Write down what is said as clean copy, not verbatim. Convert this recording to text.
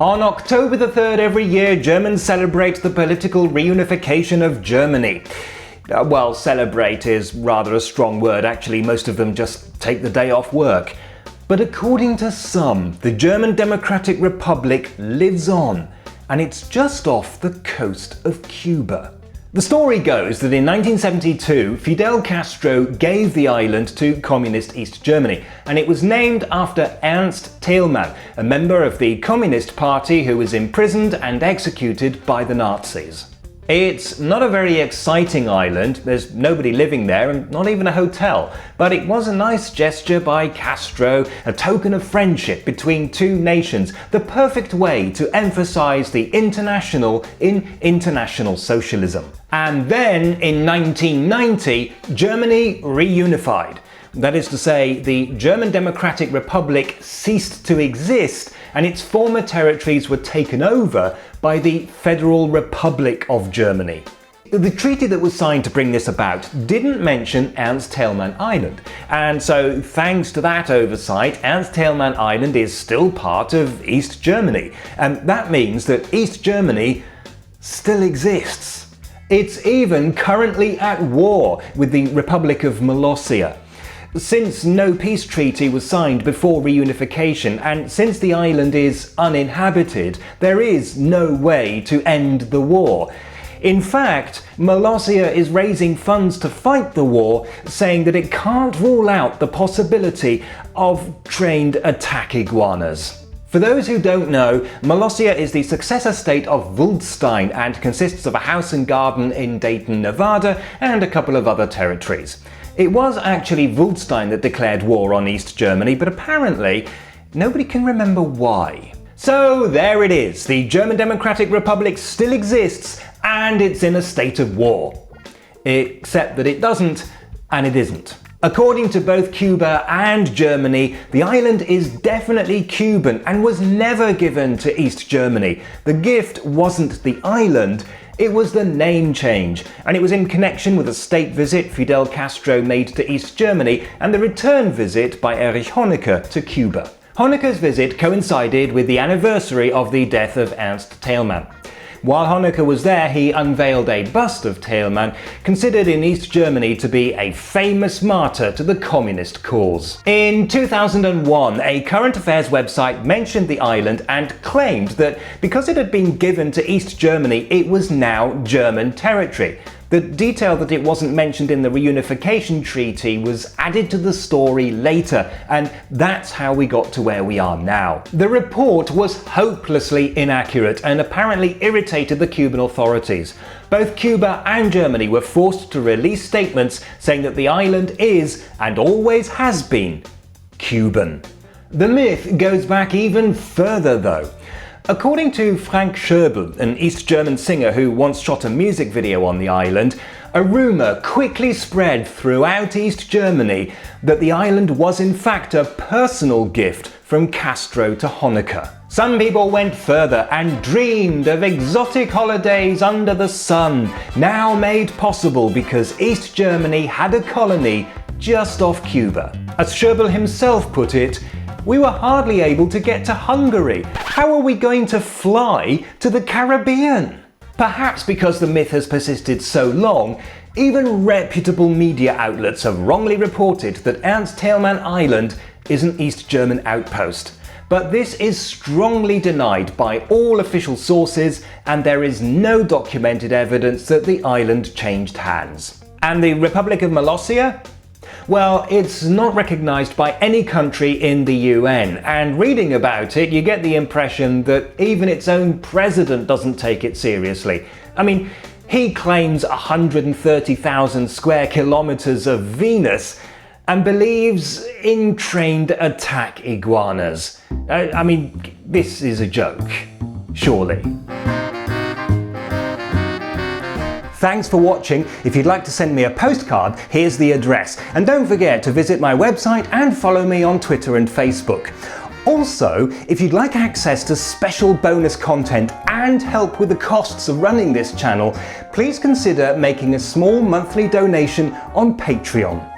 On October the 3rd every year, Germans celebrate the political reunification of Germany. Well, celebrate is rather a strong word, actually. Most of them just take the day off work. But according to some, the German Democratic Republic lives on, and it's just off the coast of Cuba. The story goes that in 1972, Fidel Castro gave the island to Communist East Germany, and it was named after Ernst Thälmann, a member of the Communist Party who was imprisoned and executed by the Nazis. It's not a very exciting island, there's nobody living there and not even a hotel, but it was a nice gesture by Castro, a token of friendship between two nations, the perfect way to emphasize the international in international socialism. And then in 1990, Germany reunified. That is to say, the German Democratic Republic ceased to exist and its former territories were taken over by the Federal Republic of Germany. The treaty that was signed to bring this about didn't mention Ernst Thälmann Island, and so thanks to that oversight, Ernst Thälmann Island is still part of East Germany, and that means that East Germany still exists. It's even currently at war with the Republic of Molossia. Since no peace treaty was signed before reunification, and since the island is uninhabited, there is no way to end the war. In fact, Molossia is raising funds to fight the war, saying that it can't rule out the possibility of trained attack iguanas. For those who don't know, Molossia is the successor state of Wildstein and consists of a house and garden in Dayton, Nevada, and a couple of other territories. It was actually Wildstein that declared war on East Germany, but apparently nobody can remember why. So there it is, the German Democratic Republic still exists and it's in a state of war. Except that it doesn't and it isn't. According to both Cuba and Germany, the island is definitely Cuban and was never given to East Germany. The gift wasn't the island, it was the name change, and it was in connection with a state visit Fidel Castro made to East Germany and the return visit by Erich Honecker to Cuba. Honecker's visit coincided with the anniversary of the death of Ernst Thälmann. While Honecker was there, he unveiled a bust of Thälmann, considered in East Germany to be a famous martyr to the communist cause. In 2001, a current affairs website mentioned the island and claimed that because it had been given to East Germany, it was now German territory. The detail that it wasn't mentioned in the reunification treaty was added to the story later, and that's how we got to where we are now. The report was hopelessly inaccurate and apparently irritated the Cuban authorities. Both Cuba and Germany were forced to release statements saying that the island is, and always has been, Cuban. The myth goes back even further though. According to Frank Schöbel, an East German singer who once shot a music video on the island, a rumour quickly spread throughout East Germany that the island was in fact a personal gift from Castro to Honecker. Some people went further and dreamed of exotic holidays under the sun, now made possible because East Germany had a colony just off Cuba. As Schöbel himself put it, we were hardly able to get to Hungary. How are we going to fly to the Caribbean? Perhaps because the myth has persisted so long, even reputable media outlets have wrongly reported that Ernst Thälmann Island is an East German outpost. But this is strongly denied by all official sources, and there is no documented evidence that the island changed hands. And the Republic of Molossia? Well, it's not recognised by any country in the UN, and reading about it you get the impression that even its own president doesn't take it seriously. I mean, he claims 130,000 square kilometres of Venus and believes in trained attack iguanas. I mean, this is a joke, surely. Thanks for watching. If you'd like to send me a postcard, here's the address. And don't forget to visit my website and follow me on Twitter and Facebook. Also, if you'd like access to special bonus content and help with the costs of running this channel, please consider making a small monthly donation on Patreon.